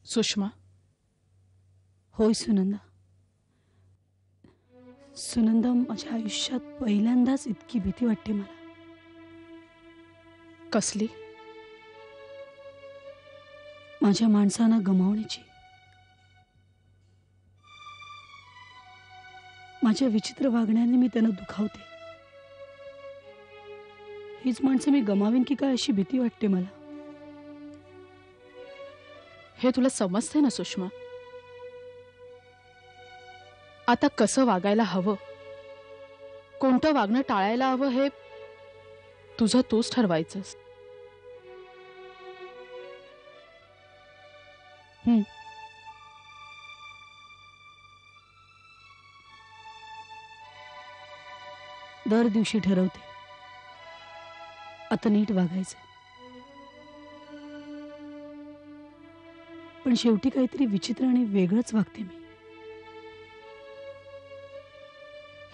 सुषमा. होय सुनंदा. सुनंदा, माझ्या आयुष्यात पहिल्यांदाच इतकी भीती वाटते मला. कसली? माझ्या माणसांना गमावण्याची. माझ्या विचित्र वागण्याने मी त्यांना दुखावते. हीच माणसं मी गमावीन की काय अशी भीती वाटते मला. हे तुला समजते ना सुषमा? आता कसं वागायला हवं, कोणतं वागणं टाळायला हवं हे तुझं तूच ठरवायचंस. दर दिवशी ठरवते आता नीट वागायचं, पण शेवटी काहीतरी विचित्र आणि वेगळंच वागते मी.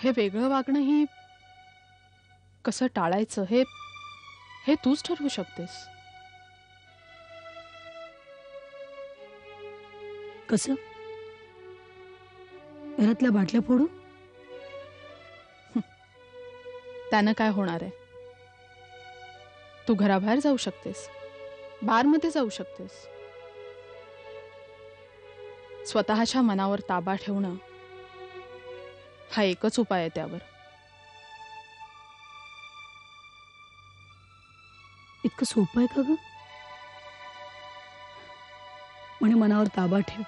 हे वेगळं वागणं ही कसं टाळायचं हे हे तूच ठरवू शकतेस. कसं? घरातल्या बाटल्या फोडू? त्यानं काय होणार आहे? तू घराबाहेर जाऊ शकतेस, बारमध्ये जाऊ शकतेस. स्वतःच्या मनावर ताबा ठेवणं हा एकच उपाय आहे त्यावर. इतकं सोपं आहे का ग? म्हणे मनावर ताबा ठेव.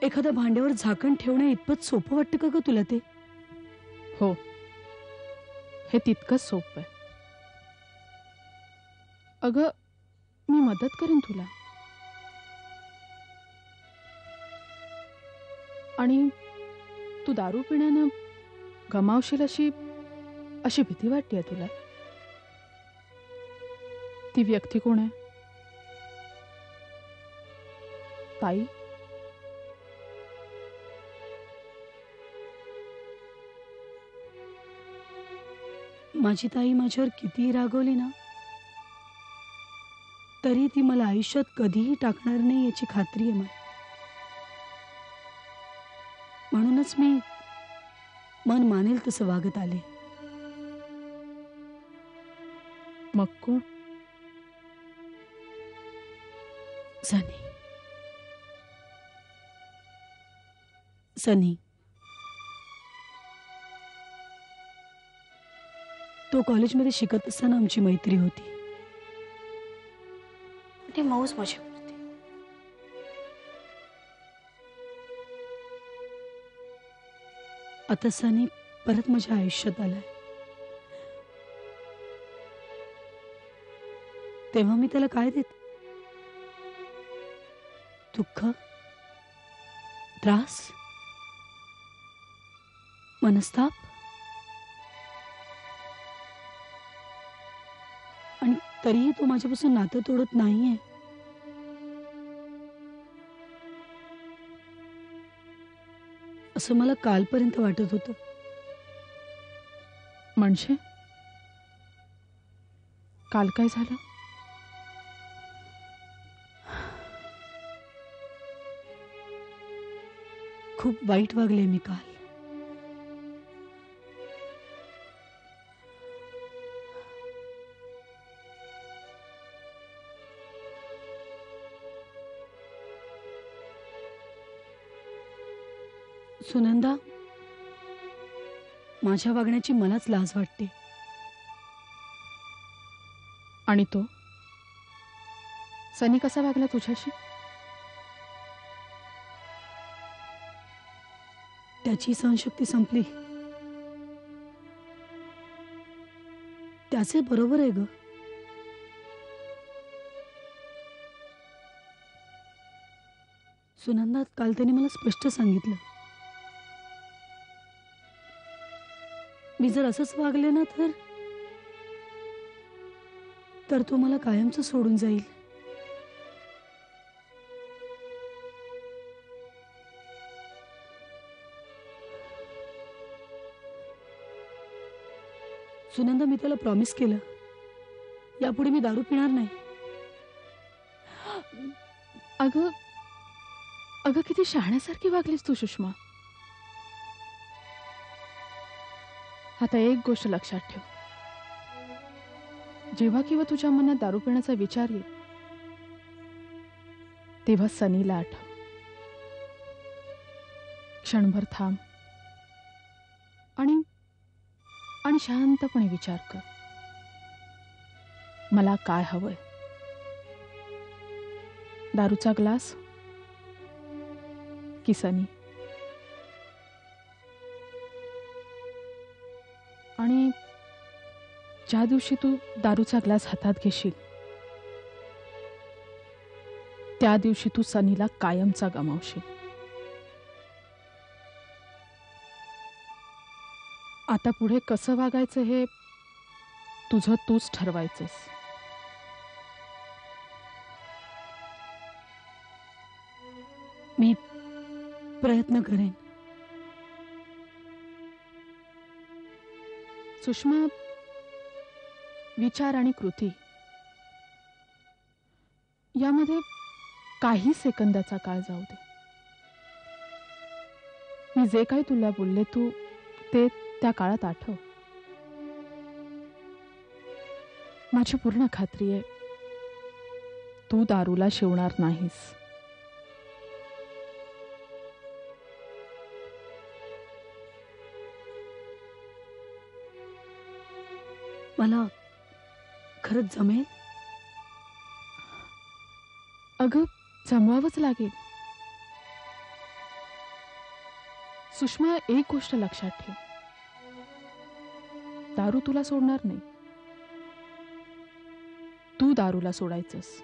एखाद्या भांड्यावर झाकण ठेवणे इतपत सोपं वाटतं का ग तुला ते? हो, हे तितकंच सोपं आहे. अगं, मी मदत करेन तुला. आणि तू दारू पिण्यानं गमावशील अशी अशी भीती वाटतेय तुला? ती व्यक्ती कोण आहे? ताई? माझी ताई माझ्यावर कितीही रागवली ना, तरी ती मला आयुष्यात कधीही टाकणार नाही याची खात्री आहे मला. म्हणूनच मी मन मानेल तसं वागत आले. मग कोण? सनी. सनी. तो कॉलेजमध्ये शिकत असताना आमची मैत्री होती. ती मौज मजा करते. आता सनी परत माझ्या आयुष्यात आलाय. तेव्हा मी त्याला काय देते? दुःख, त्रास, मनस्ताप. आणि तरीही तो माझ्यापासून नातं तोडत नाहीये. असं मला कालपर्यंत वाटत होतं. म्हणजे काल काय झालं? खूप वाईट वागले मी काल. सुनंदा, माझ्या वागण्याची मलाच लाज वाटते. आणि तो सनी कसा वागला तुझ्याशी? त्याची सहनशक्ती संपली. त्याचे बरोबर आहे ग. सुनंदा, काल त्याने मला स्पष्ट सांगितलं, मी जर असंच वागले ना तर तो मला कायमचं सोडून जाईल. सुनंदा, मी त्याला प्रॉमिस केलं, यापुढे मी दारू पिणार नाही. अगं अगं किती शहाण्यासारखी वागलीस तू सुषमा. आता एक गोष्ट लक्षात ठेव, जेव्हा किंवा तुझ्या मनात दारू पिण्याचा विचार येईल तेव्हा सनीला आठव. क्षणभर थांब आणि आणि शांतपणे विचार कर, मला काय हवंय? दारूचा ग्लास की सनी? आणि ज्या दिवशी तू दारूचा ग्लास हातात घेशील त्या दिवशी तू सनीला कायमचा गमावशील. आता पुढे कसं वागायचं हे तुझं तूच ठरवायचंस. मी प्रयत्न करेन. सुषमा, विचार आणि कृती यामध्ये काही सेकंदाचा काळ जाऊ दे. मी जे काही तुला बोलले तू ते त्या काळात आठव. माझी पूर्ण खात्री आहे तू दारूला शिवणार नाहीस. मला खरंच जमेल? अगं जमवावंच लागेल. सुषमा, एक गोष्ट लक्षात ठेव, दारू तुला सोडणार नाही, तू दारूला सोडायचंस.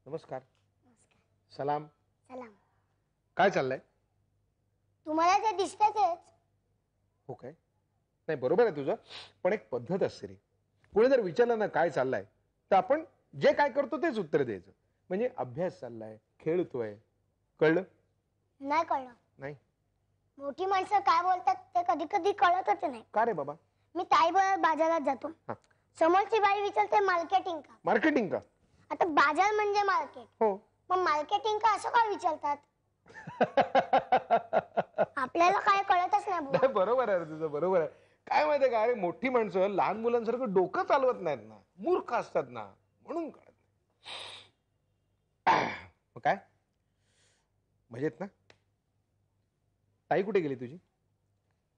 नमस्कार. सलाम. सलाम. काय चाललंय? तुम्हाला जे दिसतंय तेच. हो काय? नाही, बरोबर आहे तुझं, पण एक पद्धत असते रे. कोणी जर विचारलं ना काय चाललंय, तर आपण जे काय करतो तेच उत्तर द्यायचं. म्हणजे अभ्यास चाललाय, खेळतोय, कळलं? नाही कळलं. नाही? मोठी माणसं काय बोलतात ते कधी कधी कळतच नाही. का रे बाबा? मी ताईबरोबर बाजारात जातो. हा. समोरची बाई विचारते मार्केटिंग का. मार्केटिंग का? आता बाजार म्हणजे मार्केट, हो. मग मार्केटिंग का असं काय विचारतात? आपल्याला काय कळतच नाही बुवा. नाही, बरोबर आहे रे तुझं, बरोबर आहे. काय माहितीये का, अरे मोठी माणसं लहान मुलांसारखं डोकं चालवत नाहीत ना, मूर्ख असतात ना, म्हणून कळत नाही. मग काय मजेत ना? ताई कुठे गेली तुझी?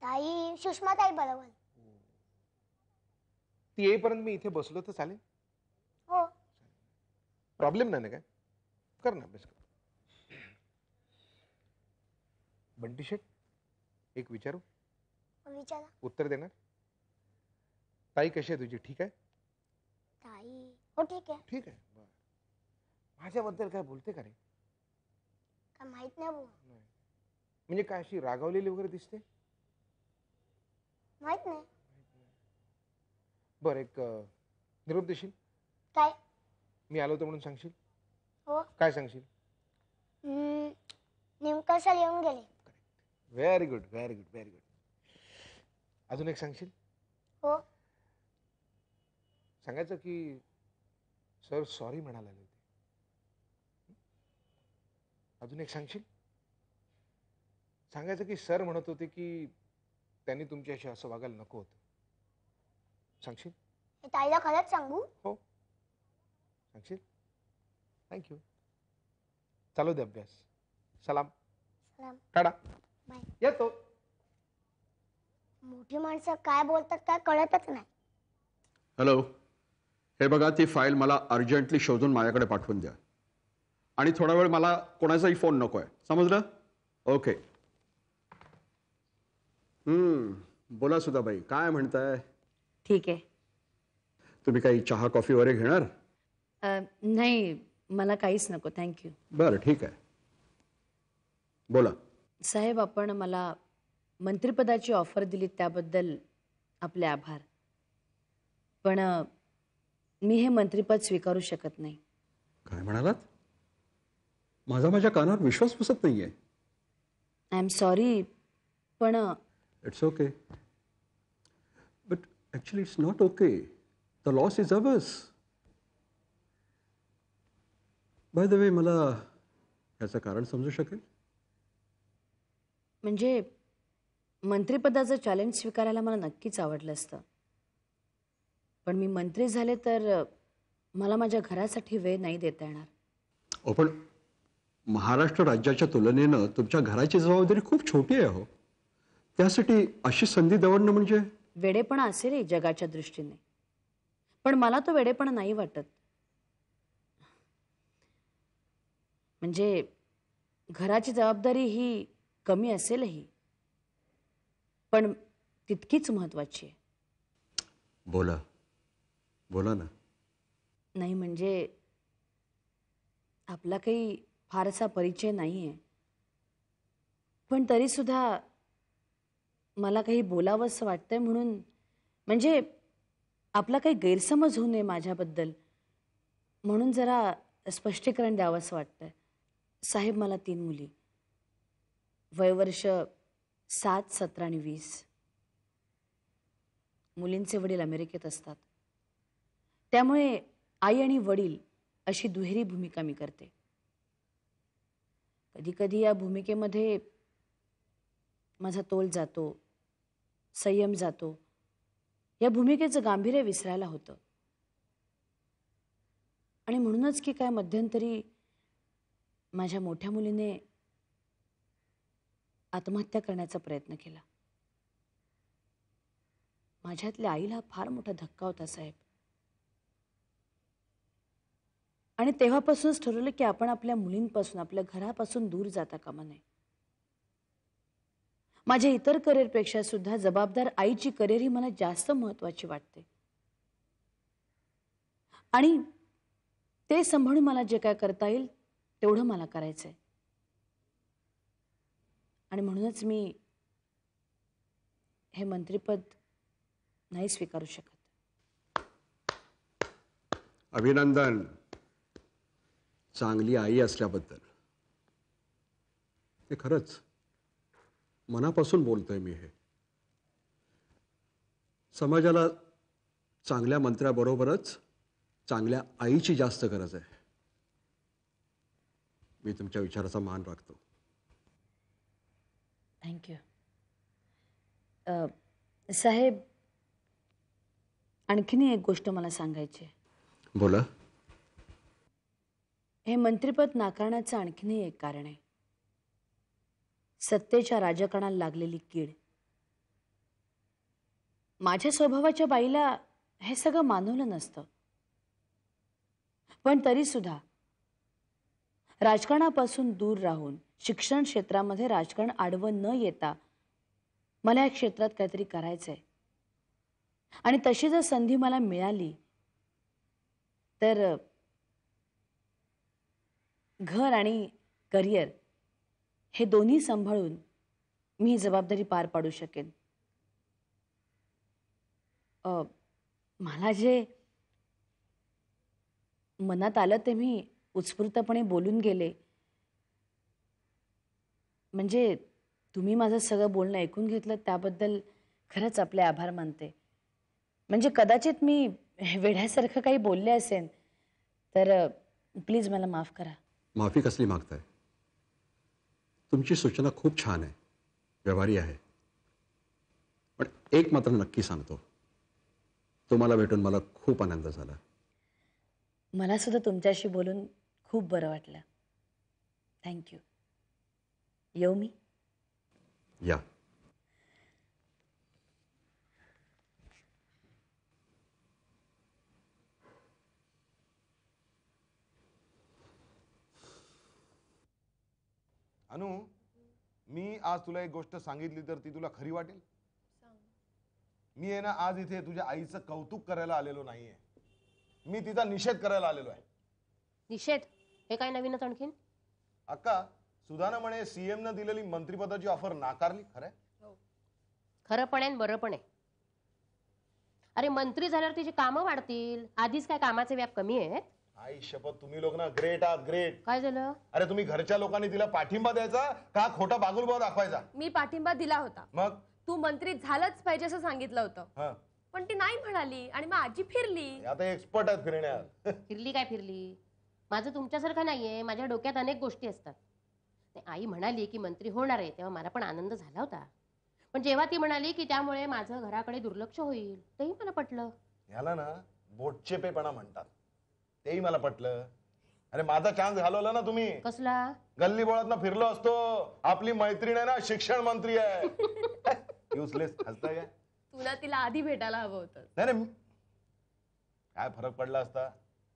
ताई सुषमा ताई बरोबर. ती येईपर्यंत मी इथे बसलो तर चालेल? हो. प्रॉब्लेम नाही ना काय? कर ना अभ्यास कर. बंटी शेट, एक विचारू? विचारा. उत्तर देणार? ताई कशी आहे तुझी? ठीक आहे? ताई हो ठीक आहे. ठीक आहे. बरं. माझ्याबद्दल काय बोलते का रे? काय माहित नाही बुवा. नाही. म्हणजे काय अशी रागावलेली वगैरे दिसते? माहित नाही. बरं, एक निरोप देशील? काय? मी आलो होतो म्हणून सांगशील? हो. काय सांगशील? नेमकं सर येऊन गेले. Very good, very good, very good. अजून एक सांगशील? हो. सांगायचं की सर सॉरी म्हणायला आले होते. अजून एक सांगशील? सांगायचं की सर म्हणत होते की त्यांनी तुमच्याशी असं वागायला नको होतं. सांगशील? हे ताईला खरंच सांगू? हो. सांगशील? थँक्यू. चालू दे अभ्यास. सलाम. सलाम. टाटा. बाय. येतो. मोठी माणसं काय बोलतात काय कळतच नाही. हॅलो, हे बघा, ती फाईल मला अर्जंटली शोधून माझ्याकडे पाठवून द्या. आणि थोडा वेळ मला कोणाचाही फोन नको आहे, समजलं? ओके. बोला सुधाबाई, काय म्हणताय? ठीक आहे. तुम्ही काही चहा कॉफी वगैरे घेणार? नाही, मला काहीच नको, थँक्यू. बरं, ठीक आहे. बोला. साहेब, आपण मला मंत्रिपदाची ऑफर दिली त्याबद्दल आपले आभार. पण मी हे मंत्रीपद स्वीकारू शकत नाही. काय म्हणालात? माझ्या कानावर विश्वास बसत नाहीये. आय एम सॉरी, पण it's okay. But actually it's not okay. The loss is ours. By the way, मला ह्याचं कारण समजू शकेल? म्हणजे मंत्रिपदाचं चॅलेंज स्वीकारायला मला नक्कीच आवडलं असतं, पण मी मंत्री झाले तर मला माझ्या घरासाठी वेळ नाही देता येणार. हो, पण महाराष्ट्र राज्याच्या तुलनेनं तुमच्या घराची जबाबदारी खूप छोटी आहे. हो, त्यासाठी अशी संधी दवडणं म्हणजे वेडेपणा असेल जगाच्या दृष्टीने, पण मला तो वेडेपणा नाही वाटत. म्हणजे घराची जबाबदारी ही कमी असेलही, पण तितकीच महत्वाची आहे. बोला बोला ना. नाही म्हणजे आपला काही फारसा परिचय नाही आहे, पण तरीसुद्धा मला काही बोलावंसं वाटतंय. म्हणून म्हणजे आपला काही गैरसमज होऊ नये माझ्याबद्दल, म्हणून जरा स्पष्टीकरण द्यावंसं वाटतंय. साहेब, मला 3 मुली, वयवर्ष 7, 17 आणि 20. मुलींचे वडील अमेरिकेत असतात, त्यामुळे आई आणि वडील अशी दुहेरी भूमिका मी करते. कधी कधी या भूमिकेमध्ये माझा तोल जातो, संयम जातो. या भूमिकेचं गांभीर्य विसरायला होतं. आणि म्हणूनच की काय मध्यंतरी माझ्या मोठ्या मुलीने आत्महत्या करण्याचा प्रयत्न केला. माझ्यातल्या आईला फार मोठा धक्का होता साहेब. आणि तेव्हापासूनच ठरवलं की आपण आपल्या मुलींपासून, आपल्या घरापासून दूर जाता कामा नये. माझ्या इतर करिअरपेक्षा सुद्धा जबाबदार आईची करिअर ही मला जास्त महत्वाची वाटते. आणि ते सांभाळून मला जे काय करता येईल तेवढं मला करायचंय. आणि म्हणूनच मी हे मंत्रिपद नाही स्वीकारू शकत. अभिनंदन चांगली आई असल्याबद्दल. ते खरंच मनापासून बोलतोय मी. हे समाजाला चांगल्या मंत्र्याबरोबरच चांगल्या आईची जास्त गरज आहे. मी तुमच्या विचाराचा मान राखतो. थँक्यू. साहेब, आणखीन एक गोष्ट मला सांगायची आहे. बोला. हे मंत्रिपद नाकारण्याचं आणखीनही एक कारण आहे. सत्तेच्या राजकारणाला लागलेली कीड. माझ्या स्वभावाच्या बाईला हे सगळं मानवलं नसतं, पण तरी सुद्धा राजकारणापासून दूर राहून शिक्षण क्षेत्रामध्ये राजकारण आडवं न येता मला या क्षेत्रात काहीतरी करायचंय. आणि तशी जर संधी मला मिळाली तर घर आणि करिअर हे दोन्ही सांभाळून मी ही जबाबदारी पार पाडू शकेन. मला जे मनात आलं ते मी उत्स्फूर्तपणे बोलून गेले. म्हणजे तुम्ही माझं सगळं बोलणं ऐकून घेतलं त्याबद्दल खरंच आपले आभार मानते. म्हणजे कदाचित मी वेड्यासारखं काही बोलले असेन तर प्लीज मला माफ करा. माफी कसली मागताय? तुमची सूचना खूप छान आहे, व्यवहारी आहे. पण एक मात्र नक्की सांगतो, तुम्हाला भेटून मला खूप आनंद झाला. मला सुद्धा तुमच्याशी बोलून खूप बरं वाटलं. थँक्यू. येऊ मी? या. अनु, मी आज तुला एक गोष्ट सांगितली तर ती तुला खरी वाटेल. मी आहे ना आज इथे तुझ्या आईचं कौतुक करायला आलेलो नाहीये, मी तिचा निषेध करायला आलेलो आहे. निषेध? हे काय नवीनच आणखीन? अक्का, सुधाना म्हणे सीएम न दिलेली मंत्रिपदाची ऑफर नाकारली. खरंय? खरं पण आहे, बरं पण आहे. अरे मंत्री झाल्यावर तिची कामं वाढतील, आधीच काय कामाचे व्याप कमी आहेत? आई शपथ, तुम्ही लोक ना ग्रेट आहात, ग्रेट. काय झालं? अरे तुम्ही घरच्या लोकांनी तिला पाठिंबा द्यायचा का खोटा बागुलबाव दाखवायचा? मी पाठिंबा दिला होता. मग तू मंत्री झालंच पाहिजे असं सांगितलं होतं, हा, पण ती नाही म्हणाली आणि मग आजी फिरली. आता एक्सपर्ट आहेत फिरण्यात. फिरली काय फिरली? माझं तुमच्यासारखं नाहीये, माझ्या डोक्यात अनेक गोष्टी असतात. ते आई म्हणाली की मंत्री होणार आहे तेव्हा मला पण आनंद झाला होता, पण जेव्हा ती म्हणाली की त्यामुळे माझं घराकडे दुर्लक्ष होईल तेही मला पटलं. याला ना बोटचेपेपणा म्हणतात, तेही मला पटलं. अरे माझा चान्स घालवला ना तुम्ही. कसला? गल्ली बोळात ना फिरलो असतो. आपली मैत्रीण आहे ना, शिक्षण मंत्री आहे. युजलेस. हसताय काय? तुला तिला आधी भेटायला हवं होतं. नाही नाही, काय फरक पडला असता?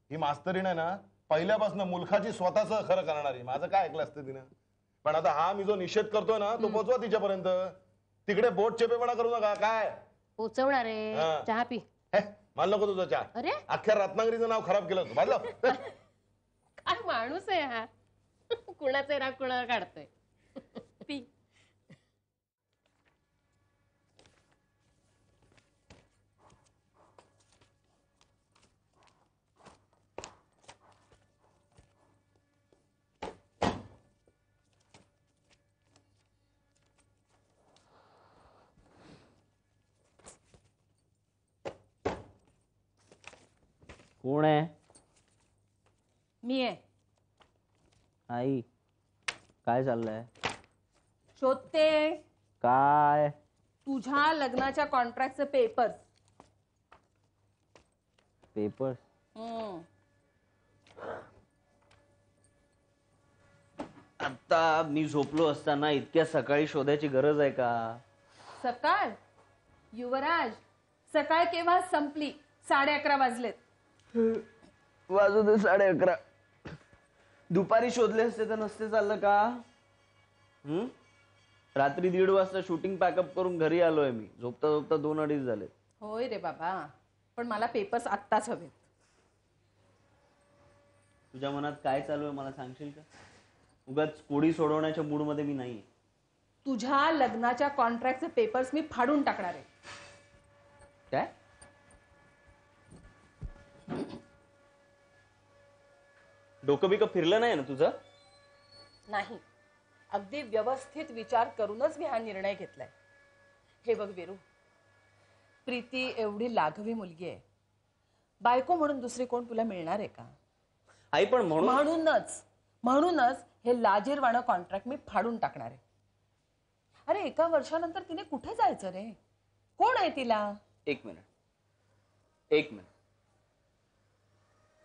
ही मास्तरीण आहे ना, पहिल्यापासून मुलखाची स्वतःच खरं करणारी. माझं काय ऐकलं असतं तिनं? पण आता हा मी जो निषेध करतोय ना, तो पोचवा तिच्यापर्यंत. तिकडे बोट चेपेपणा करू नका. काय पोचवणार आहे? हा. चहा पी. मान नको तुझा चहा. अरे अख्ख्या रत्नागिरीचं नाव खराब केलं तू. पाहिलं? काय माणूस आहे हा. कुणाचे राग कुणाला काढतोय. पी. कोण आहे? मी आहे. आई, काय चाललंय? शोधते काय? तुझ्या लग्नाच्या कॉन्ट्रॅक्टचे पेपर्स. पेपर? आता मी झोपलो असताना इतक्या सकाळी शोधायची गरज आहे का? सकाळ? युवराज, सकाळ केव्हा संपली? 11:30 वाजलेत. वाजू दे 11:30. दुपारी शोधले असते तर नसते चाललं का? रात्री 1:30 वाजता शूटिंग पॅकअप करून घरी आलोय मी. झोपता झोपता 2-2:30 झाले. होय रे बाबा, पण मला पेपर्स आत्ताच हवेत. तुझ्या मनात काय चालू आहे मला सांगशील का? उगाच कोडी सोडवण्याच्या मूड मध्ये मी नाहीये. तुझ्या लग्नाच्या कॉन्ट्रॅक्टचे पेपर्स मी फाडून टाकणार आहे. काय? डोकं बिकं फिरलं नाही ना तुझं? नाही, अगदी व्यवस्थित विचार करूनच मी हा निर्णय घेतलाय. हे बघ वीरू, प्रीती एवढी लाघवी मुलगी आहे. बायको म्हणून दुसरी कोण तुला मिळणार आहे का? आई पण म्हणूनच हे लाजीरवाणं कॉन्ट्रॅक्ट मी फाडून टाकणार आहे. अरे 1 वर्षानंतर तिने कुठे जायचं रे? कोण आहे तिला? एक मिनिट.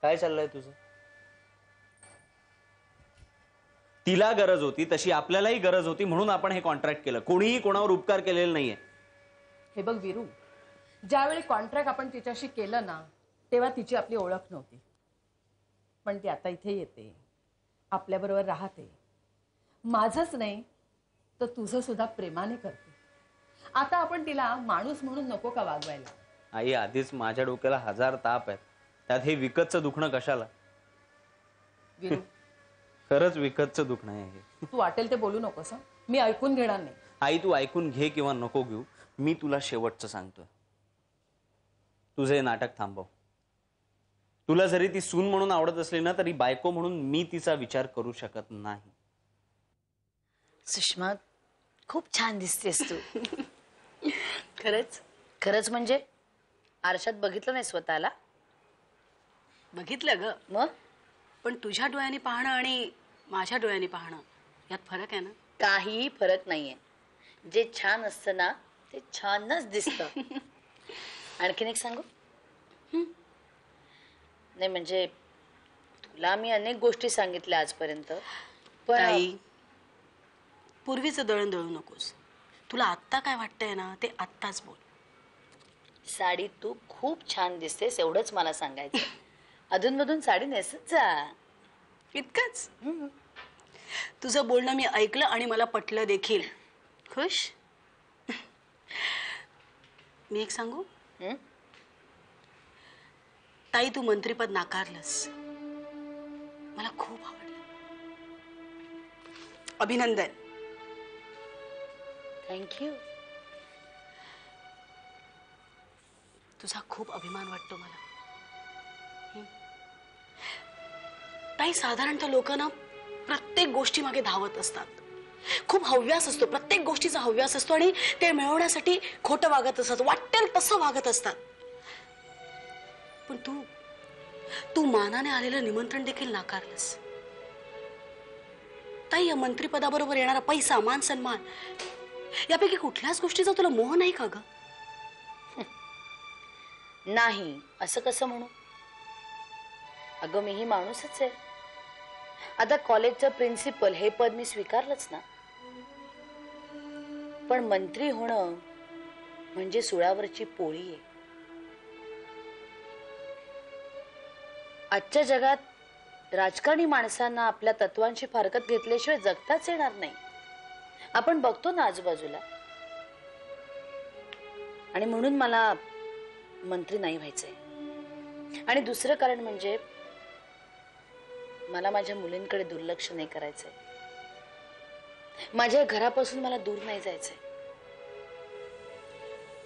काय चाललंय तुझं? तिला गरज होती तशी आपल्यालाही गरज होती म्हणून आपण हे कॉन्ट्रॅक्ट केलं. कोणीही कोणावर उपकार केलेला नाहीये. हे बघ वीरू, ज्यावेळी कॉन्ट्रॅक्ट आपण तिच्याशी केलं ना, तेव्हा तिची आपली ओळख नव्हती. पण ती आता इथे येते, आपल्याबरोबर राहते. माझंच नाही तर तुझं सुद्धा प्रेमाने करते. आता आपण तिला माणूस म्हणून नको का वागवायला? आई, आधीच माझ्या डोक्याला 1000 ताप आहेत, त्यात हे विकतचं दुखणं कशाला? वीरू, खरंच विकतचं दुखणं आहे. तू वाटेल ते बोलू नकोस हं? मी ऐकून घेणार नाही. आई, तू ऐकून घे किंवा नको घेऊ, मी तुला शेवटचं सांगतोय. तुझं हे नाटक थांबव. तुला जरी ती सून म्हणून आवडत असली ना, तरी बायको म्हणून मी तिचा विचार करू शकत नाही. सुषमा, खूप छान दिसतेस तू. खरंच म्हणजे आरशात बघितलं नाही स्वतःला? बघितलं ग, मग पण तुझ्या डोळ्यांनी पाहणं आणि माझ्या डोळ्यांनी पाहणं यात फरक आहे ना? काहीही फरक नाहीये. जे छान असतं ना ते छानच दिसतं. आणखीन एक सांगू? नाही म्हणजे तुला मी अनेक गोष्टी सांगितल्या आजपर्यंत, पण ताई, पूर्वीचं दळण दळू नकोस. तुला आत्ता काय वाटतंय ना ते आत्ताच बोल. साडी तू खूप छान दिसतेस एवढंच मला सांगायचं. अधूनमधून साडी नेसत जा. इतकंच? तुझं बोलणं मी ऐकलं आणि मला पटलं देखील. खुश? मी एक सांगू? ताई, तू मंत्रीपद नाकारलंस. मला खूप आवडलं. अभिनंदन. थँक्यू. तुझा खूप अभिमान वाटतो मला. ताई, साधारणतः लोक ना प्रत्येक गोष्टी मागे धावत असतात. खूप हव्यास असतो, प्रत्येक गोष्टीचा हव्यास असतो आणि ते मिळवण्यासाठी खोटं वागत असतात, वाटेल तसं वागत असतात. पण तू मानाने आलेलं निमंत्रण देखील नाकारलंस. ताई, या मंत्रिपदाबरोबर येणारा पैसा, मान सन्मान यापैकी कुठल्याच गोष्टीचा तुला मोह नाही का ग? नाही असं कसं म्हणू? अगं मीही माणूसच आहे. आता कॉलेजचं प्रिन्सिपल हे पद मी स्वीकारलंच ना. पण मंत्री होणं म्हणजे सुळावरची पोळी आहे. आजच्या जगात राजकारणी माणसांना आपल्या तत्वांची फारकत घेतल्याशिवाय जगताच येणार नाही. आपण बघतो ना आजूबाजूला. आणि म्हणून मला मंत्री नाही व्हायचंय. आणि दुसरं कारण म्हणजे मला माझ्या मुलींकडे दुर्लक्ष नाही करायचंय. माझ्या घरापासून मला दूर नाही जायचंय.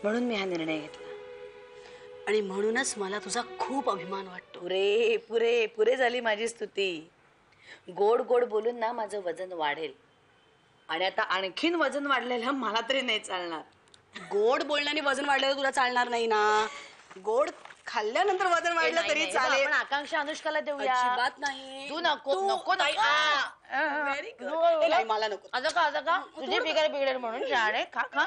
म्हणून मी हा निर्णय घेतला. आणि म्हणूनच मला तुझा खूप अभिमान वाटतो. पुरे पुरे पुरे झाली माझी स्तुती. गोड गोड बोलून ना माझं वजन वाढेल. आणि आता आणखीन वजन वाढलेलं मला तरी नाही चालणार. गोड बोलण्याने वजन वाढलेलं तुला चालणार नाही ना. गोड खाल्ल्यानंतर वजन वाढलं तरी चालेल. आपण आकांक्षा अनुष्काला देऊया. अजिबात नाही. तू नको नको व्हेरी गुड. मला नको. आता का तुझी बिगार बिघडेल म्हणून जाणे खा खा.